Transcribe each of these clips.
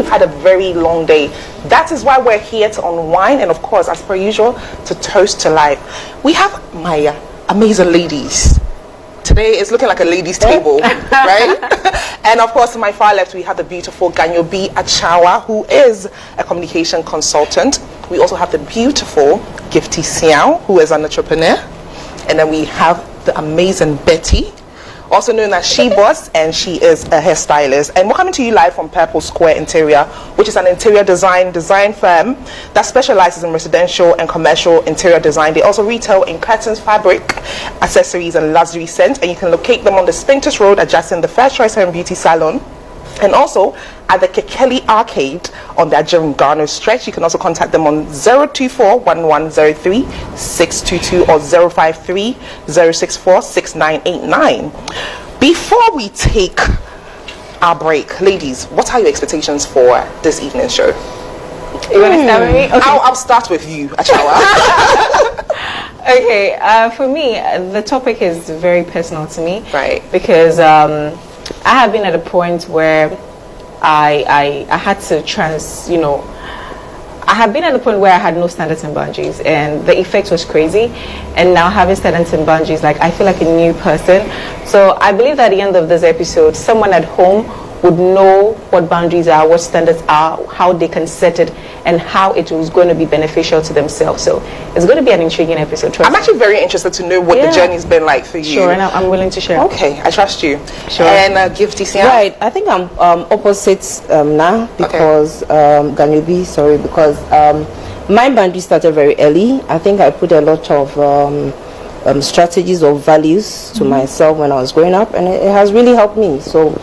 had a very long day. That is why we're here to unwind and, of course, as per usual, to toast to life. We have my amazing ladies. Today is looking like a ladies' table, right? And of course, to my far left, we have the beautiful Ganyobi Achawa, who is a communication consultant. We also have the beautiful Gifty Siao, who is an entrepreneur. And then we have the amazing Betty, also known as She Boss, and she is a hairstylist. And we're coming to you live from Purple Square Interior, which is an interior design firm that specializes in residential and commercial interior design. They also retail in curtains, fabric, accessories, and luxury scents. And you can locate them on the Spintex Road, adjacent the First Choice Hair and Beauty Salon. And also at the Kekeli Arcade on the GHOne stretch. You can also contact them on 024-1103-622 or 053-064-6989. Before we take our break, ladies, what are your expectations for this evening's show? You want to start with me? Okay. I'll start with you, Achawa. Okay, for me, the topic is very personal to me. Right. Because I have been at a point where I had to I have been at a point where I had no standards and boundaries, and the effect was crazy. And now having standards and boundaries, like, I feel like a new person. So I believe that at the end of this episode, someone at home would know what boundaries are, what standards are, how they can set it, and how it was going to be beneficial to themselves. So it's going to be an intriguing episode. I'm actually very interested to know what the journey's been like for you. Sure, and I'm willing to share. Okay, I trust you. Sure. And Gifty Siam? Right, I think I'm opposite now because Ganyobi, because my boundary started very early. I think I put a lot of strategies or values to myself when I was growing up, and it has really helped me. So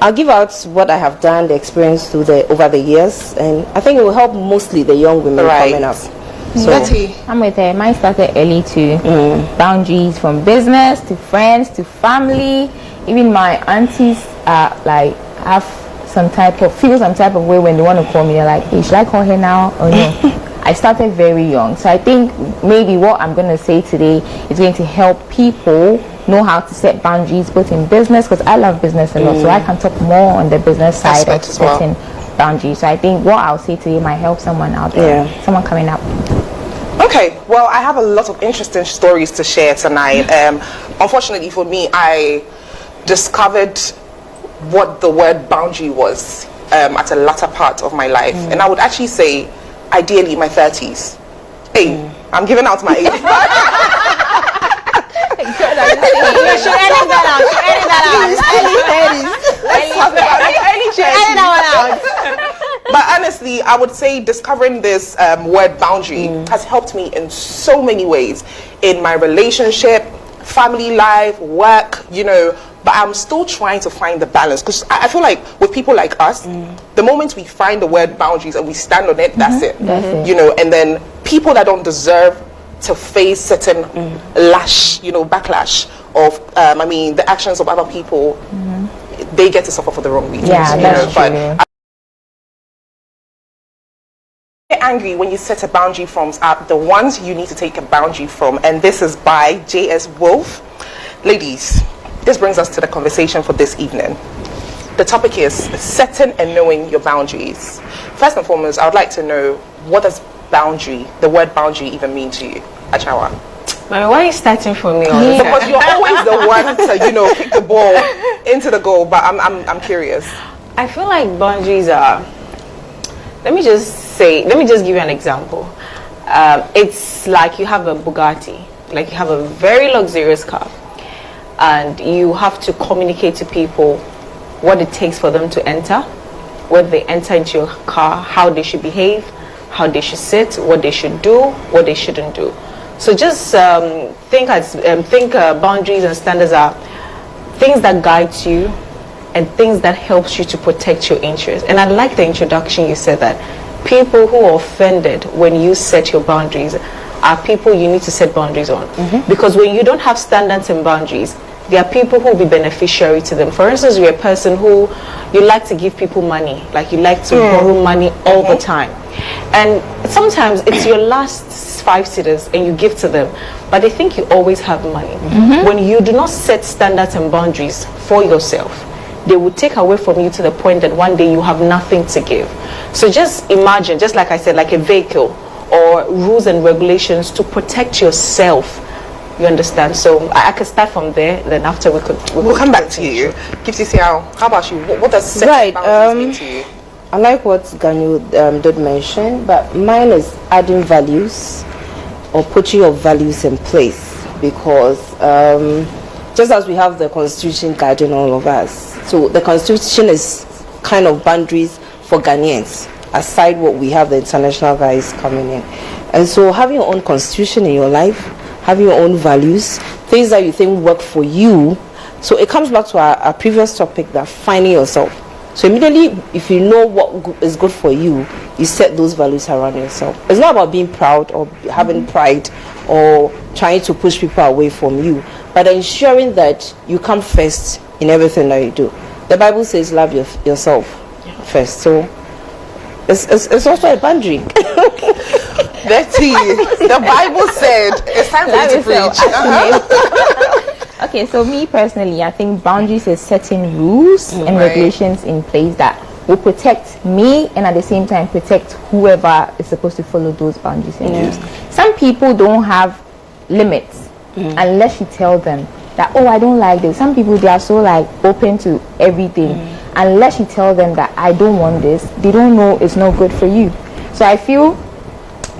I'll give out what I have done, the experience over the years, and I think it will help mostly the young women coming up. So Betty, I'm with her. Mine started early too. Boundaries from business to friends to family. Even my aunties feel some type of way when they want to call me. They're like, hey, should I call her now or no? I started very young, so I think maybe what I'm going to say today is going to help people know how to set boundaries both in business, because I love business a lot, so I can talk more on the business side of setting boundaries. So I think what I'll say today might help someone out there, someone coming up. Okay, well, I have a lot of interesting stories to share tonight. Unfortunately for me, I discovered what the word boundary was at a latter part of my life, and I would actually say ideally my 30s. Hey, I'm giving out my age. You should edit that out. Let's talk about it. But honestly, I would say discovering this word boundary has helped me in so many ways in my relationship, family life, work, but I'm still trying to find the balance, because I feel like with people like us, the moment we find the word boundaries and we stand on it, that's it. And then people that don't deserve to face certain backlash of the actions of other people, they get to suffer for the wrong reasons. That's true. But get angry when you set a boundary from the ones you need to take a boundary from, and this is by J.S. Wolfe. Ladies, this brings us to the conversation for this evening. The topic is setting and knowing your boundaries. First and foremost, I would like to know, what does the word boundary even mean to you, Achawa? Why are you starting from me? Because you're always the one to, kick the ball into the goal, but I'm curious. I feel like boundaries are, let me just give you an example. It's like you have a Bugatti, like you have a very luxurious car, and you have to communicate to people what it takes for them to enter, when they enter into your car, how they should behave, how they should sit, what they should do, what they shouldn't do. So just think boundaries and standards are things that guide you and things that helps you to protect your interests. And I like the introduction you said that people who are offended when you set your boundaries are people you need to set boundaries on. Because when you don't have standards and boundaries, there are people who will be beneficiary to them. For instance, you're a person who you like to give people money, like you like to borrow money all the time. And sometimes it's your last 5 sitters and you give to them, but they think you always have money. When you do not set standards and boundaries for yourself, they will take away from you to the point that one day you have nothing to give. So just imagine, just like I said, like a vehicle or rules and regulations to protect yourself. You understand? So I could start from there, then after we'll come back to you. How about you? What does setting boundaries mean to you? I like what Ganyu did mention, but mine is adding values or putting your values in place, because just as we have the Constitution guiding all of us, so the Constitution is kind of boundaries for Ghanaians, aside what we have the international guys coming in. And so having your own Constitution in your life, having your own values, things that you think work for you. So it comes back to our previous topic, that finding yourself. So immediately, if you know what is good for you, you set those values around yourself. It's not about being proud or having pride or trying to push people away from you, but ensuring that you come first in everything that you do. The Bible says love yourself first. So it's also a boundary. Betty, the Bible said it's time for you to preach. Okay, so me personally, I think boundaries is setting rules and regulations in place that will protect me and at the same time protect whoever is supposed to follow those boundaries and rules. Some people don't have limits unless you tell them that, oh, I don't like this. Some people, they are so like open to everything. Unless you tell them that I don't want this, they don't know it's not good for you. So I feel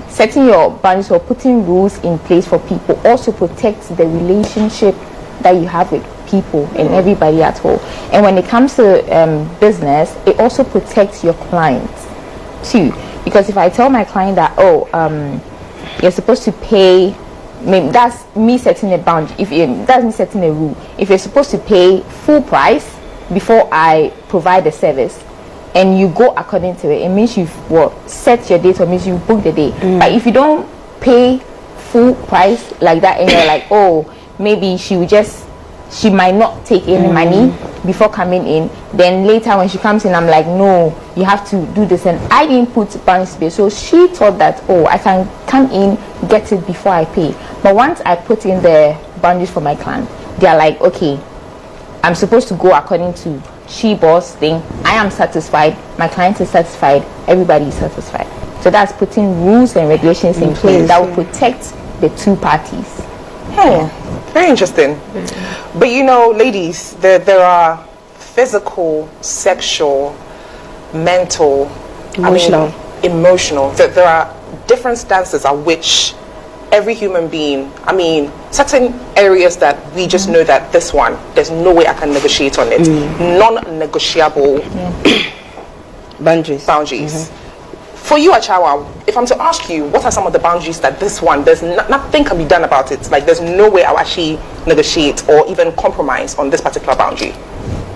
setting your boundaries or putting rules in place for people also protects the relationship that you have with people and everybody at all. And when it comes to business, it also protects your clients too. Because if I tell my client that, oh, you're supposed to pay, maybe that's me setting a boundary. That's me setting a rule. If you're supposed to pay full price before I provide the service, and you go according to it, it means you've set your date, or means you book the day. But if you don't pay full price like that, and you're like, oh, maybe she might not take any money before coming in, then later when she comes in, I'm like, no, you have to do this, and I didn't put boundaries. So she thought that, oh, I can come in, get it before I pay. But once I put in the boundaries for my client, they're like, okay, I'm supposed to go according to she boss thing. I am satisfied, my client is satisfied, everybody is satisfied. So that's putting rules and regulations in place that will protect the two parties. Very interesting. But you know, ladies, there are physical, sexual, mental, emotional. There are different stances at which every human being, certain areas that we just know that this one, there's no way I can negotiate on it. Non-negotiable boundaries. For you, Achawa, if I'm to ask you, what are some of the boundaries that this one, there's nothing can be done about it? Like, there's no way I'll actually negotiate or even compromise on this particular boundary.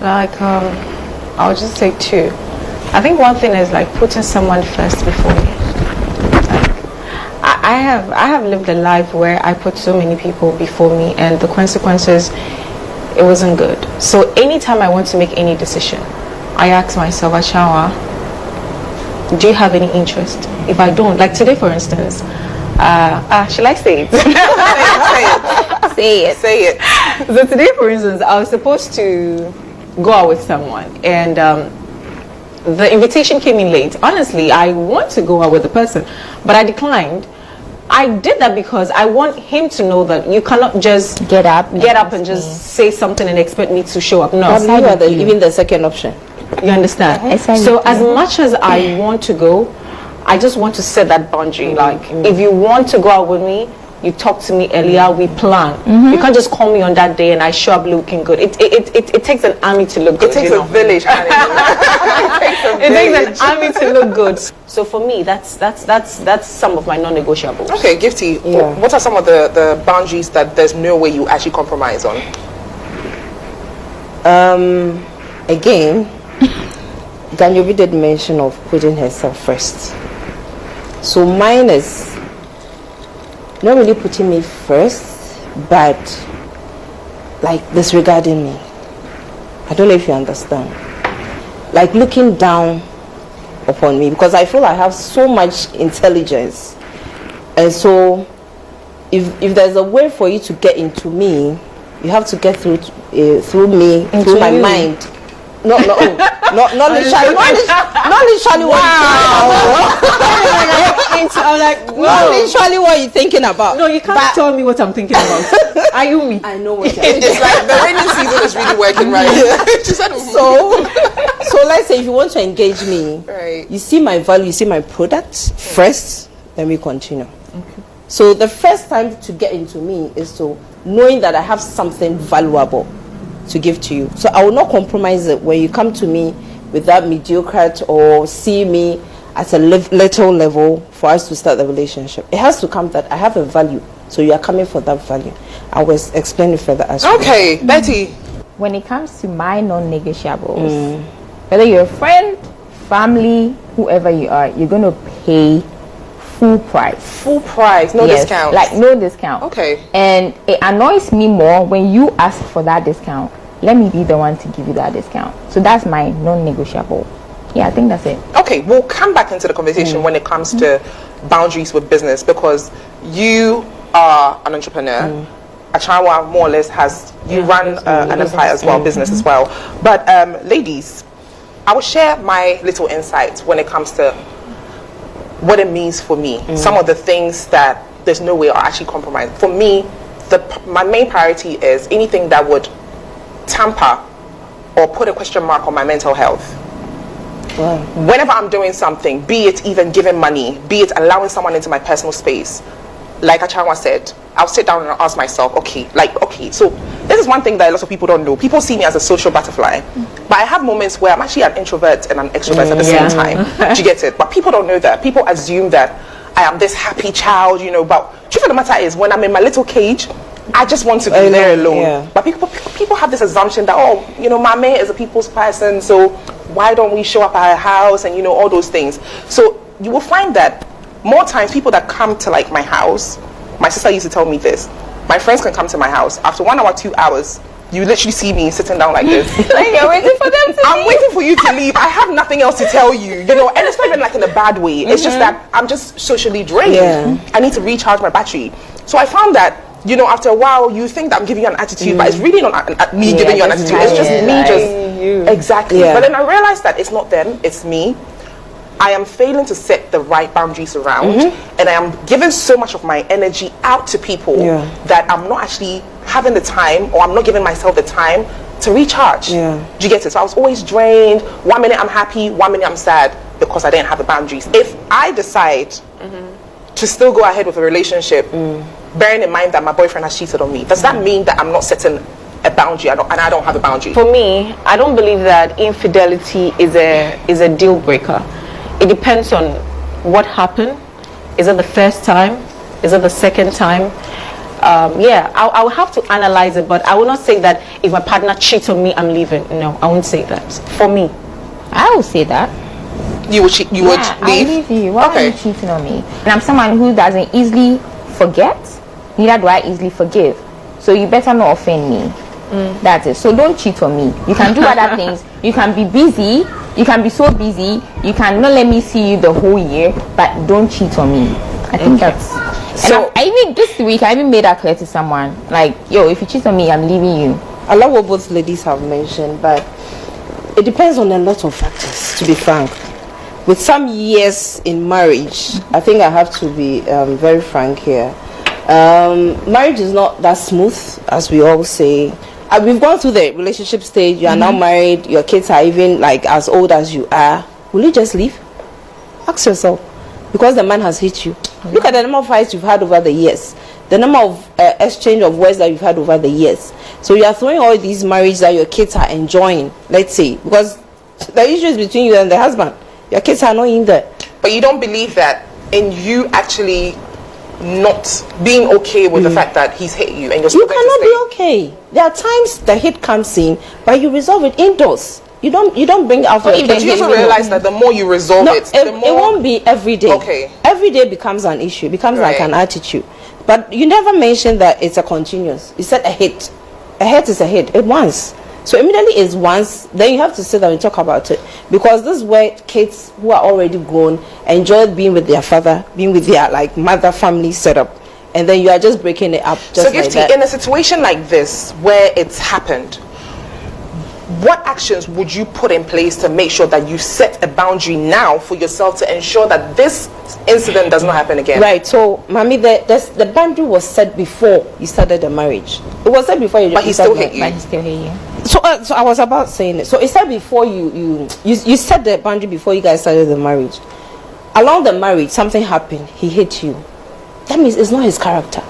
Like, I'll just say two. I think one thing is like putting someone first before me. I have lived a life where I put so many people before me, and the consequences, it wasn't good. So anytime I want to make any decision, I ask myself, Achawa, do you have any interest? If I don't, like today for instance, shall I say it? Say it. So today for instance, I was supposed to go out with someone, and the invitation came in late. Honestly, I want to go out with the person, but I declined. I did that because I want him to know that you cannot just get up and just say something and expect me to show up. No, you are even the second option. You understand? So as much as I want to go, I just want to set that boundary. Like, if you want to go out with me, you talk to me earlier, we plan. You can't just call me on that day and I show up looking good. It takes an army to look good. It takes a village. It takes an army to look good. So for me, that's some of my non-negotiables. Okay, Gifty, what are some of the boundaries that there's no way you actually compromise on? Again, Ganyobi did mention of putting herself first. So mine is not really putting me first, but like disregarding me. I don't know if you understand. Like looking down upon me, because I feel I have so much intelligence, and so if there's a way for you to get into me, you have to get through me, through my mind, not literally I'm like, not literally what you're thinking about. No, you can't tell me what I'm thinking about. Are you me? I know what you're It's like the rainy season is really working right. She said, so let's say if you want to engage me, right. you see my value, you see my product first, then we continue. Okay. So the first time to get into me is to knowing that I have something valuable to give to you. So I will not compromise it when you come to me with that mediocre or see me at a little level for us to start the relationship. It has to come that I have a value, so you are coming for that value. I will explain it further as well. Okay, Betty. When it comes to my non-negotiables, whether you're a friend, family, whoever you are, you're going to pay full price. Full price, no discount. Like no discount. Okay. And it annoys me more when you ask for that discount. Let me be the one to give you that discount. So that's my non-negotiable. Yeah, I think that's it. Okay, we'll come back into the conversation when it comes to boundaries with business, because you are an entrepreneur. Achaiwa more or less you run an empire as well, business as well. But ladies, I will share my little insights when it comes to what it means for me. Some of the things that there's no way I'll actually compromise. For me, my main priority is anything that would tamper or put a question mark on my mental health. Wow. Whenever I'm doing something, be it even giving money, be it allowing someone into my personal space, like Achaiwa said, I'll sit down and I'll ask myself, okay, so this is one thing that a lot of people don't know. People see me as a social butterfly, but I have moments where I'm actually an introvert and an extrovert at the same time. Do you get it? But people don't know that. People assume that I am this happy child, but truth of the matter is, when I'm in my little cage, I just want to be there alone. Yeah. But people have this assumption that, Maame is a people's person, so why don't we show up at her house and, all those things. So you will find that more times people that come to like my house, my sister used to tell me this, my friends can come to my house, after 1 hour, 2 hours, you literally see me sitting down like this. Like you're waiting for them to I'm waiting for you to leave. I have nothing else to tell you, and it's not even like in a bad way. It's just that I'm just socially drained. Yeah. I need to recharge my battery. So I found that, after a while, you think that I'm giving you an attitude, but it's really not me giving you an attitude. It's just me exactly. Yeah. But then I realized that it's not them, it's me. I am failing to set the right boundaries around, and I am giving so much of my energy out to people that I'm not actually having the time, or I'm not giving myself the time to recharge. Do you get it? So I was always drained. 1 minute I'm happy, 1 minute I'm sad, because I didn't have the boundaries. If I decide to still go ahead with a relationship, bearing in mind that my boyfriend has cheated on me, does that mean that I'm not setting a boundary and I don't have a boundary? For me, I don't believe that infidelity is a deal breaker. It depends on what happened. Is it the first time? Is it the second time? I will have to analyze it, but I will not say that if my partner cheats on me, I'm leaving. No, I won't say that. For me, I will say that. You would leave? I'll leave you. Why are you cheating on me? And I'm someone who doesn't easily forget, neither do I easily forgive. So you better not offend me. That's it. So don't cheat on me. You can do other things. You can be busy. You can be so busy. You can not let me see you the whole year, but don't cheat on me. I think that's. So I even this week I even made that clear to someone. Like, if you cheat on me, I'm leaving you. I love what both ladies have mentioned, but it depends on a lot of factors, to be frank. With some years in marriage, I think I have to be very frank here. Marriage is not that smooth, as we all say. We've gone through the relationship stage. You are now married. Your kids are even like as old as you are. Will you just leave? Ask yourself. Because the man has hit you. Look at the number of fights you've had over the years. The number of exchange of words that you've had over the years. So you are throwing all these marriages that your kids are enjoying, let's say, because the issue is between you and the husband. Your kids are not in there. But you don't believe that in you actually not being okay with the fact that he's hit you and you cannot be okay. There are times the hit comes in, but you resolve it indoors. You don't bring it out. But you also realize that the more you resolve it, the more it won't be every day. Okay. Every day becomes an issue, becomes like an attitude. But you never mentioned that it's a continuous. You said a hit. A hit is a hit. It once. So immediately it's once, then you have to sit down and talk about it. Because this is where kids who are already grown enjoy being with their father, being with their mother family setup. And then you are just breaking it up just so like that. In a situation like this where it's happened, what actions would you put in place to make sure that you set a boundary now for yourself to ensure that this incident does not happen again? Right. So, Mami, the boundary was set before you started the marriage. It was set before you. But he still hit you. But he still hate you. So I was about saying it. So it said before you set the boundary before you guys started the marriage. Along the marriage, something happened. He hit you. That means it's not his character.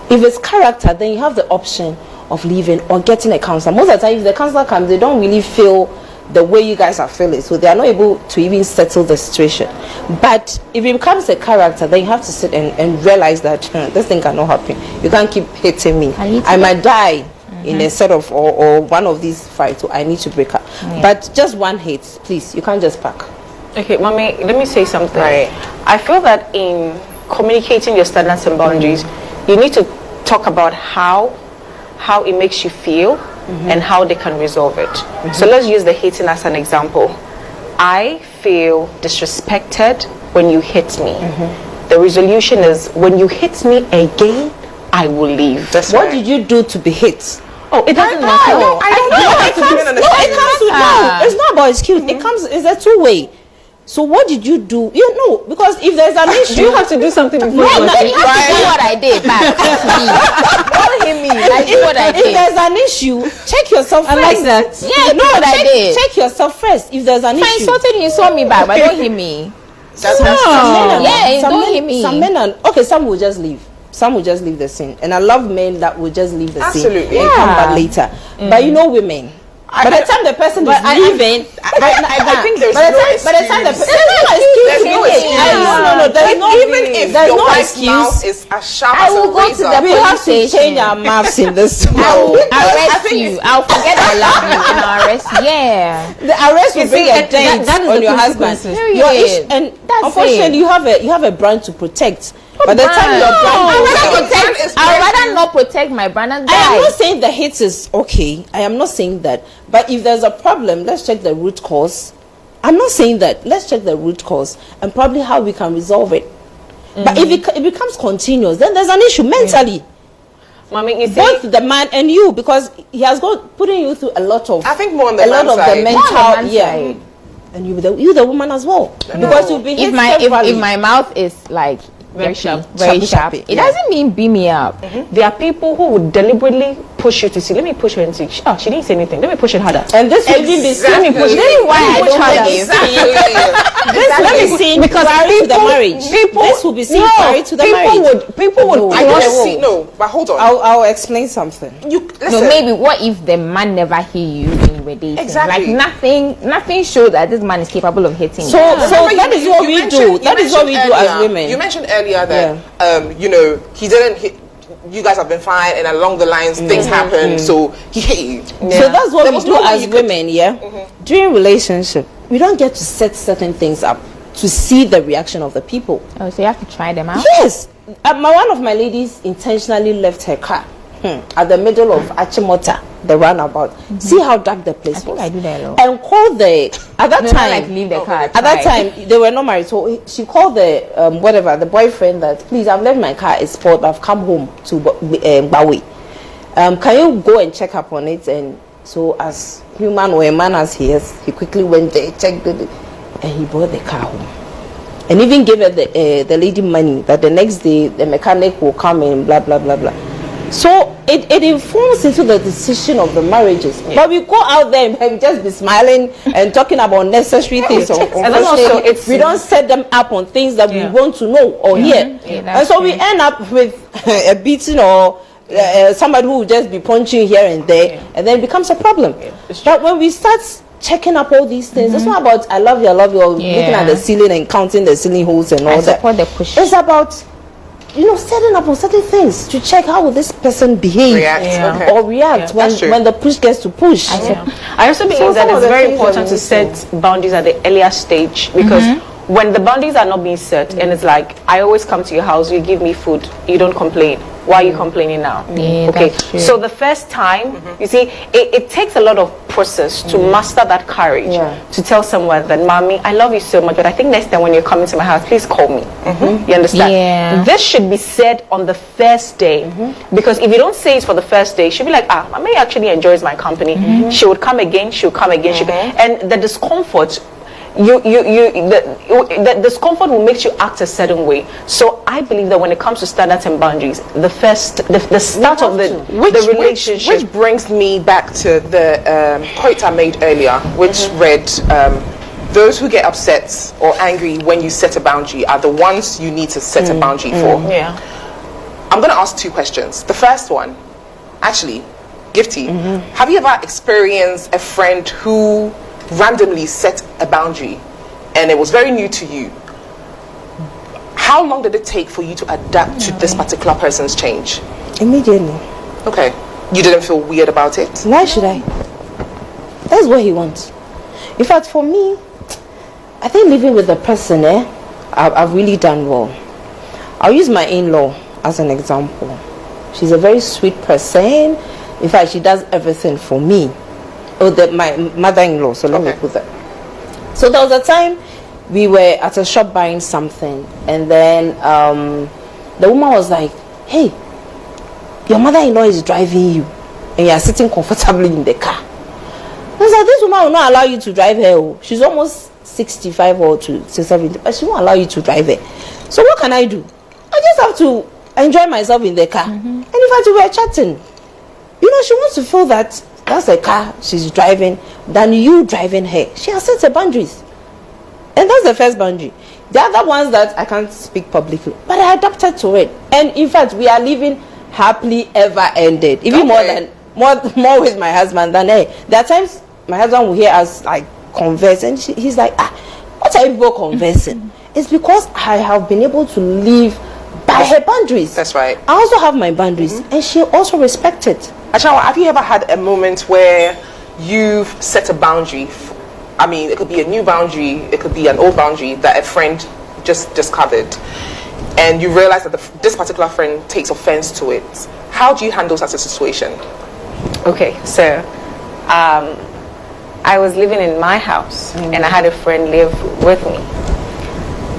If it's character, then you have the option of leaving or getting a counselor. Most of the time, if the counselor comes, they don't really feel the way you guys are feeling, so they are not able to even settle the situation. But if it becomes a character, then you have to sit and realize that this thing cannot happen. You can't keep hitting me. I might die in a set of or one of these fights, so I need to break up. But just one hit, please. You can't just pack. Okay, Mami, let me say something. Right. I feel that in communicating your standards and boundaries, you need to talk about how it makes you feel and how they can resolve it. So let's use the hitting as an example. I feel disrespected when you hit me. The resolution is, when you hit me again, I will leave. What did you do to be hit? Oh, it doesn't matter. I don't know. It's not about excuse. It comes. It's a two-way. So what did you do? You know, because if there's an issue, You have to do something before No, you you have to right? do what I did back to me. Don't hit me. I do what I if did. there's an issue, check yourself first. like that. Yeah, do what I did. Check yourself first. If there's an If I issue. insulted you, saw me back, but don't hit me. That's Some men Yeah, some don't men- hit me. Some men are okay. Some will just leave. Some will just leave the scene, and I love men that will just leave the Absolutely. scene and come back later. But you know, women. By the time the person is leaving, I think there's by the no time the excuse. person There's no excuse. No. There's no Even if there's your no wife's mouth excuse. is as sharp I as will a go to razor. the We have to police change station. our mouths in this. I'll I arrest think you. I'll forget I love you and I'll arrest. Yeah. The arrest will bring a dent that is on the your husband. consequences. Your Period. issue, and That's unfortunately, you have a brand to protect. By the time your brand I'd rather not protect my brand and I am die. not saying the hate is okay. I am not saying that. But if there's a problem, let's check the root cause. I'm not saying that. Let's check the root cause and probably how we can resolve it. But if it becomes continuous, then there's an issue mentally. Mami, you see, Both the man and you, because he has got putting you through a lot of I think more on the a lot man's of side. the More on the mental man's side. And you the woman as well, because you'll be hit If my mouth is like very sharp. very Sharpy, sharp, sharpy, it yeah. doesn't mean beat me up. there are people who would deliberately push you to see. Let me push her and see. Oh, she didn't say anything. Let me push it harder. and this will even be Exactly. push. This is why I don't harder. forgive. Let me see Because prior to the people- marriage. people- This will be seen No, prior to the marriage. people would I push. don't see. No, but hold on. I'll explain something. You No, listen. maybe what if the man never hit you when you were dating? Exactly. Like nothing shows that this man is capable of hitting So you. so that is what we do. That is what we do as earlier- women. You mentioned earlier that you know, he didn't hit. You guys have been fine, and along the lines, things happen. So he hit you. So that's what There we was do no way as you could- women, During relationship, we don't get to set certain things up to see the reaction of the people. Oh, so you have to try them out. Yes, one of my ladies intentionally left her car at the middle of Achimota, the roundabout. See how dark the place I think was. I do that a lot. And called the at that No, time. not like leave the car. At that time, they were not married, so she called the the boyfriend that, please, I've left my car. It's spoiled. I've come home to Bawi. Can you go and check up on it? And so, as human or a man as he is, he quickly went there, checked it, and he brought the car home. And even gave her the lady money that the next day the mechanic will come and blah blah blah blah. So it informs into the decision of the marriages. But we go out there and just be smiling and talking about necessary things. And then also We don't set them up on things that we want to know or hear. Yeah, And that's so we end up with a beating or somebody who will just be punching here and there, and then it becomes a problem. But when we start checking up all these things, it's not about I love you, or looking at the ceiling and counting the ceiling holes and all I that. support the push. It's about setting up on certain things to check how will this person behave React, or react that's true. when the push gets to push. I also believe So that some of it's the very things important that to we set boundaries at the earlier stage, because when the boundaries are not being set and it's like, I always come to your house, you give me food, you don't complain. Why are you complaining now? Yeah, okay. that's true. So the first time, you see, it takes a lot of process to master that courage to tell someone that, Mommy, I love you so much, but I think next time when you're coming to my house, please call me. You understand? Yeah. This should be said on the first day, because if you don't say it for the first day, she'll be like, Mommy actually enjoys my company. She would come again. She'll come again. And the discomfort. The discomfort will make you act a certain way. So I believe that when it comes to standards and boundaries, the start of the relationship. Which brings me back to the quote I made earlier, which read, those who get upset or angry when you set a boundary are the ones you need to set a boundary for. Yeah. I'm going to ask 2 questions. The first one, actually, Gifty, have you ever experienced a friend who randomly set a boundary and it was very new to you? How long did it take for you to adapt to this particular person's change? Immediately. Okay. You didn't feel weird about it? Why should I? That's what he wants. In fact, for me, I think living with the person, I've really done well. I'll use my in-law as an example. She's a very sweet person. In fact, she does everything for me. My mother-in-law, so let me put that. So there was a time we were at a shop buying something, and then the woman was like, hey, your mother-in-law is driving you and you are sitting comfortably in the car. I was like, this woman will not allow you to drive her. She's almost 65 or to 70, but she won't allow you to drive her. So what can I do? I just have to enjoy myself in the car. And in fact, we were chatting. You know, she wants to feel that that's a car she's driving than you driving her. She has set her boundaries. And that's the first boundary. The other ones that I can't speak publicly, but I adapted to it. And in fact, we are living happily ever ended. Even more with my husband than her. There are times my husband will hear us like converse and he's like, what are you people conversing? It's because I have been able to live by her boundaries. That's right. I also have my boundaries and she also respects it. Achawa, have you ever had a moment where you've set a boundary? I mean, it could be a new boundary, it could be an old boundary that a friend just discovered, and you realize that this particular friend takes offense to it. How do you handle such a situation? Okay, so I was living in my house and I had a friend live with me.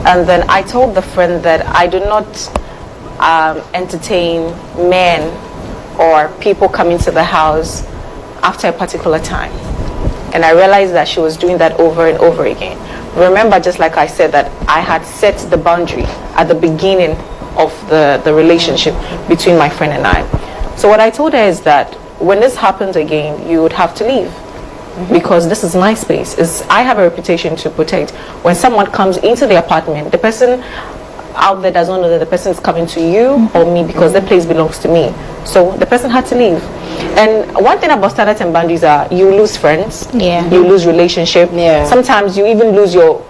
And then I told the friend that I do not entertain men or people coming to the house after a particular time. And I realized that she was doing that over and over again. Remember, just like I said, that I had set the boundary at the beginning of the relationship between my friend and I. So what I told her is that when this happens again, you would have to leave. Because this is my space. I have a reputation to protect. When someone comes into the apartment, the person out there does not know that the person is coming to you or me, because the place belongs to me. So the person had to leave. And one thing about standards and boundaries are you lose friends, you lose relationship. Sometimes you even lose your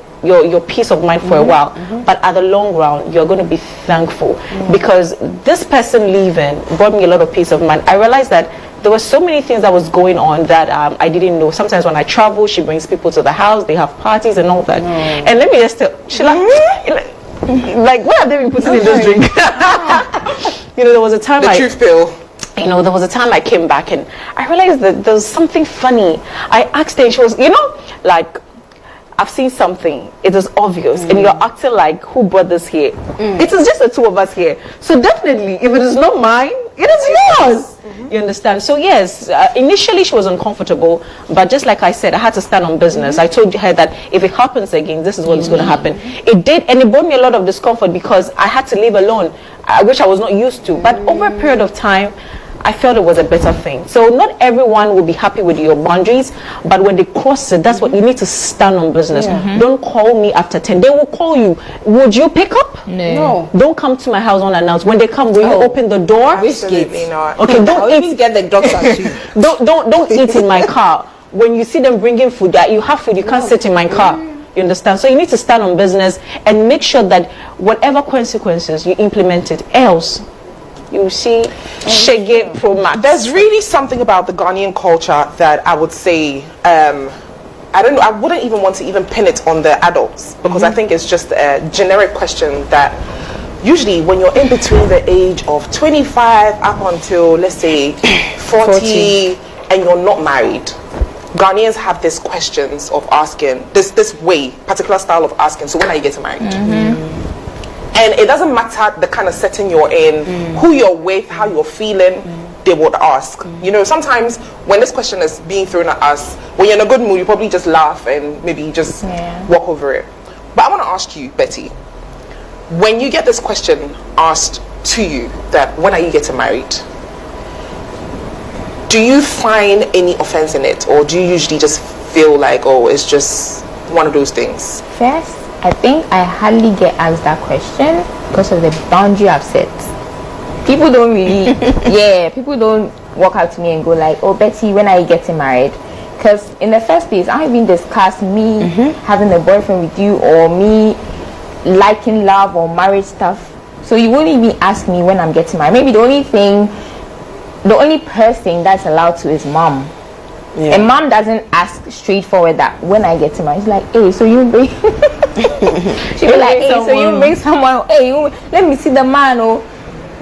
peace of mind for a while. But at the long run, you're going to be thankful because this person leaving brought me a lot of peace of mind. I realized that there were so many things that was going on that I didn't know. Sometimes when I travel, she brings people to the house, they have parties and all that. And let me just tell, she like what have they been putting in this drink? You know, there was a time the truth pill. You know, there was a time I came back and I realized that there was something funny. I asked her and she was, you know, like, I've seen something, it is obvious, and you're acting like, who brought this here? It is just the two of us here. So definitely, if it is not mine, it is yours. You understand? So yes, initially she was uncomfortable, but just like I said, I had to stand on business. I told her that if it happens again, this is what is going to happen. It did, and it brought me a lot of discomfort because I had to live alone, which I was not used to. But over a period of time, I felt it was a better thing. So not everyone will be happy with your boundaries, but when they cross it, that's what you need to stand on business. Don't call me after 10. They will call you. Would you pick up? No. Don't come to my house unannounced. When they come, will you open the door? Absolutely not. Okay, don't even get the dogs out you. Don't eat in my car. When you see them bringing food, that you have food, you can't sit in my car. You understand? So you need to stand on business and make sure that whatever consequences you implement it. Else, you see, Shege Pro Max. There's really something about the Ghanaian culture that I would say, I don't know, I wouldn't even want to even pin it on the adults, because I think it's just a generic question that usually when you're in between the age of 25 up until, let's say, 40, and you're not married, Ghanaians have these questions of asking, this particular style of asking, so when are you getting married? And it doesn't matter the kind of setting you're in, who you're with, how you're feeling, they would ask. You know, sometimes when this question is being thrown at us, when you're in a good mood, you probably just laugh and maybe just walk over it. But I want to ask you, Betty, when you get this question asked to you, that when are you getting married, do you find any offense in it, or do you usually just feel like, oh, it's just one of those things? First, I think I hardly get asked that question because of the boundary I've set. People don't really, people don't walk out to me and go like, oh, Betty, when are you getting married? Because in the first place, I don't even discuss me having a boyfriend with you, or me liking love or marriage stuff. So you won't even ask me when I'm getting married. Maybe the only person that's allowed to is mom. And mom doesn't ask straightforward that when I get married. It's like, hey, so you bring she'll be like, hey, so you bring someone, hey, let me see the man. Or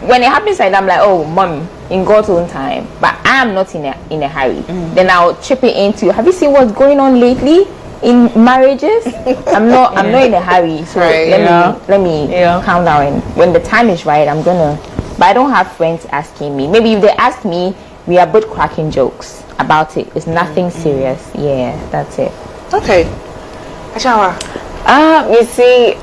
when it happens like that, I'm like, oh, mom, in God's own time. But I am not in a hurry. Then I'll chip it into, have you seen what's going on lately in marriages? I'm not in a hurry. So let me calm down, and when the time is right, I'm gonna. But I don't have friends asking me. Maybe if they ask me, we are both cracking jokes about it. It's nothing serious. Yeah, that's it. Okay. Achawa. You see,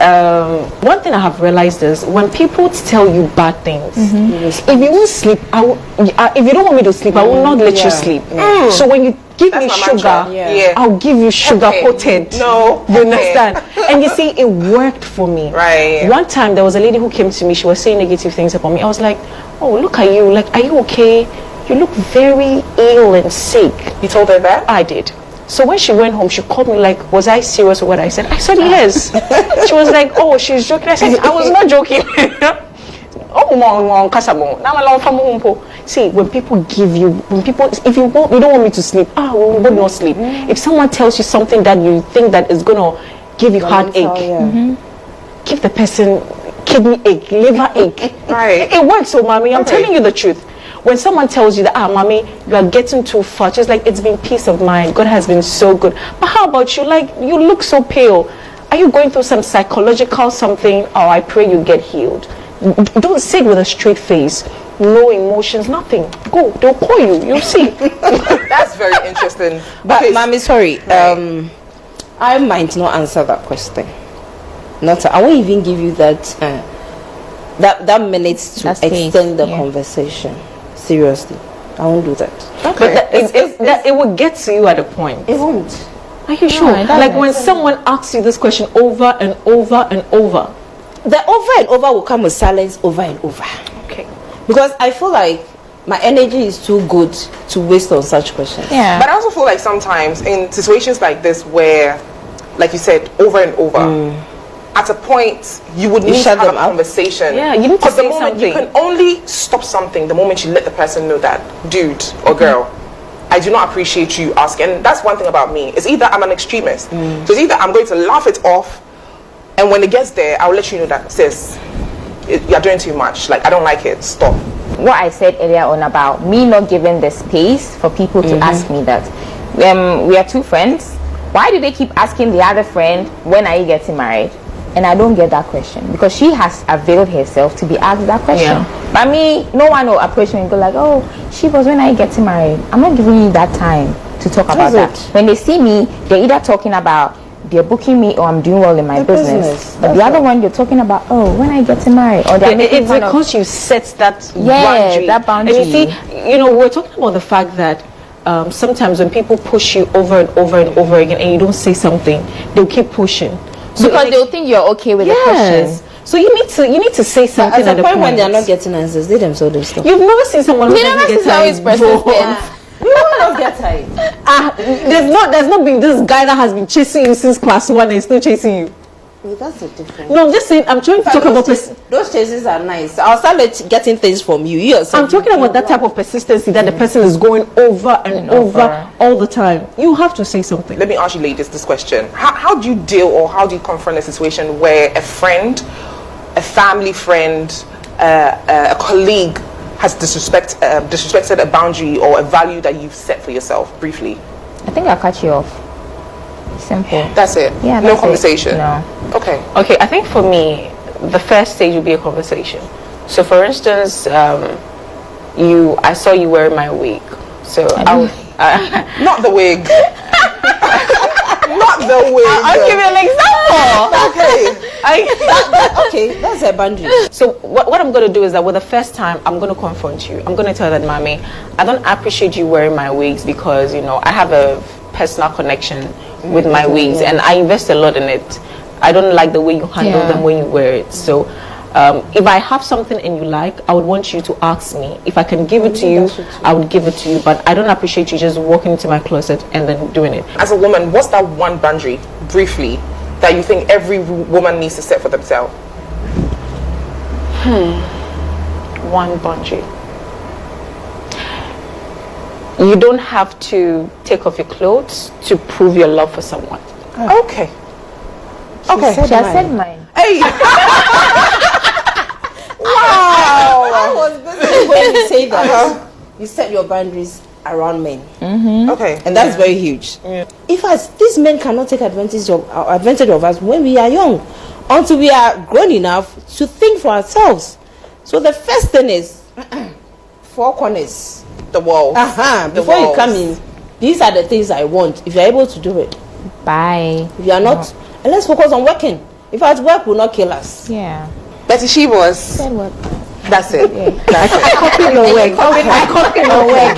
one thing I have realized is when people tell you bad things, if you won't sleep, if you don't want me to sleep, I will not let you sleep. So when you give me sugar, I'll give you sugar coated. No, you understand? And you see, it worked for me. Right. One time there was a lady who came to me. She was saying negative things about me. I was like, oh, look at you. Like, are you okay? You look very ill and sick. You told her that? I did. So when she went home, she called me like, was I serious with what I said? I said, yes. She was like, oh, she's joking. I said, I was not joking. See, when people give you, if you don't want me to sleep, we will not sleep. If someone tells you something that you think that is going to give you heartache, give the person kidney ache, liver ache. Right. It works, so mommy, I'm telling you the truth. When someone tells you that, mommy, you are getting too fat, it's like, it's been peace of mind. God has been so good. But how about you? Like, you look so pale. Are you going through some psychological something? Oh, I pray you get healed. Don't sit with a straight face, no emotions, nothing. Go, they'll call you. You'll see. That's very interesting. But, mommy, sorry. I might not answer that question. I won't even give you that minutes to extend the conversation. Seriously, I won't do that. Okay. But it will get to you at a point. It won't. Are you sure? Like when someone asks you this question over and over and over, the over and over will come with silence over and over. Okay. Because I feel like my energy is too good to waste on such questions. Yeah. But I also feel like sometimes in situations like this where, like you said, over and over, at a point you would need to have a conversation. Yeah, you need to say something. something. You can only stop something the moment you let the person know that, dude or girl, I do not appreciate you asking. And that's one thing about me. It's either I'm an extremist. So it's either I'm going to laugh it off, and when it gets there, I'll let you know that, sis, you're doing too much. Like, I don't like it. Stop. What I said earlier on about me not giving the space for people to ask me that. We are two friends. Why do they keep asking the other friend, when are you getting married? And I don't get that question because she has availed herself to be asked that question. But me, no one will approach me and go like, oh, she was, when are you getting married? I'm not giving you that time to talk about that. When they see me, they're either talking about they're booking me or I'm doing well in my business. But the other one, they're talking about, oh, when are you getting married? Or they're making fun because you set that boundary. That boundary. And you see, we're talking about the fact that sometimes when people push you over and over and over again and you don't say something, they'll keep pushing. So because they'll think you're okay with the question. So you need to say something at the point when they're not getting answers, they themselves don't stop. You've never seen someone who doesn't get tired. You will not get tired. There's not been this guy that has been chasing you since class 1 and he's still chasing you. Well, that's a different. No, I'm just saying. I'm trying to talk about those chases are nice. I'll start getting things from you. I'm talking about that type of persistency that the person is going over and over all the time. You have to say something. Let me ask you ladies this question. How do you deal or how do you confront a situation where a friend a family friend, a colleague has disrespected a boundary or a value that you've set for yourself? Briefly. I think I'll cut you off. Simple. That's it. Yeah. No That's conversation. It. No. Okay. Okay, I think for me, the first stage would be a conversation. So, for instance, I saw you wearing my wig. So I would, not the wig. Not the wig. I'll give you an example. Okay. Okay, that's a boundary. So what I'm going to do is that with the first time, I'm going to confront you. I'm going to tell that, Mami, I don't appreciate you wearing my wigs because, I have a personal connection with my wigs and I invest a lot in it. I don't like the way you handle them when you wear it. So if I have something and you like, I would want you to ask me. If I can give it to you, I would give it to you. But I don't appreciate you just walking into my closet and then doing it. As a woman, what's that one boundary, briefly, that you think every woman needs to set for themselves? One boundary. You don't have to take off your clothes to prove your love for someone. Okay. Okay. She has said mine. Hey. Wow. I was basically going to say that you set your boundaries around men. Okay. And that's very huge. If these men cannot take advantage of us when we are young, until we are grown enough to think for ourselves. So the first thing is four corners. The walls. Before you come in, these are the things I want. If you're able to do it. Bye. If you are not, and let's focus on working. If at work will not kill us. Yeah. Betty, she was. Said what? That's it. Yeah. That's it. I copied your work. I copied your work.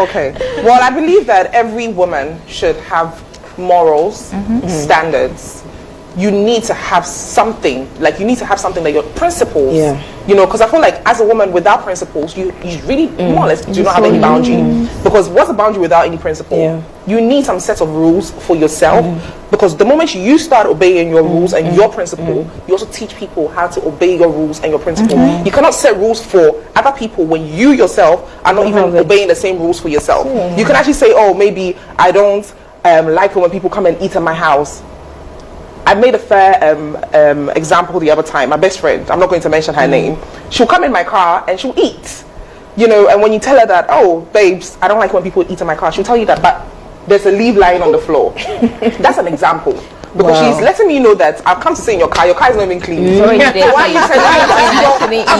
Okay. Well, I believe that every woman should have morals, standards. You need to have something, that your principles, because I feel like as a woman without principles, you really more or less do not have any boundary. Because what's a boundary without any principle? Yeah. You need some set of rules for yourself, because the moment you start obeying your rules and your principle, you also teach people how to obey your rules and your principle. You cannot set rules for other people when you yourself are not even obeying the same rules for yourself. You can actually say, oh, maybe I don't like it when people come and eat at my house. I made a fair example the other time. My best friend, I'm not going to mention her name, she'll come in my car and she'll eat. And when you tell her that, oh, babes, I don't like when people eat in my car, she'll tell you that, but there's a leaf lying on the floor. That's an example. Because she's letting me know that I've come to stay in your car is not even clean. Sorry, Why are you telling me that?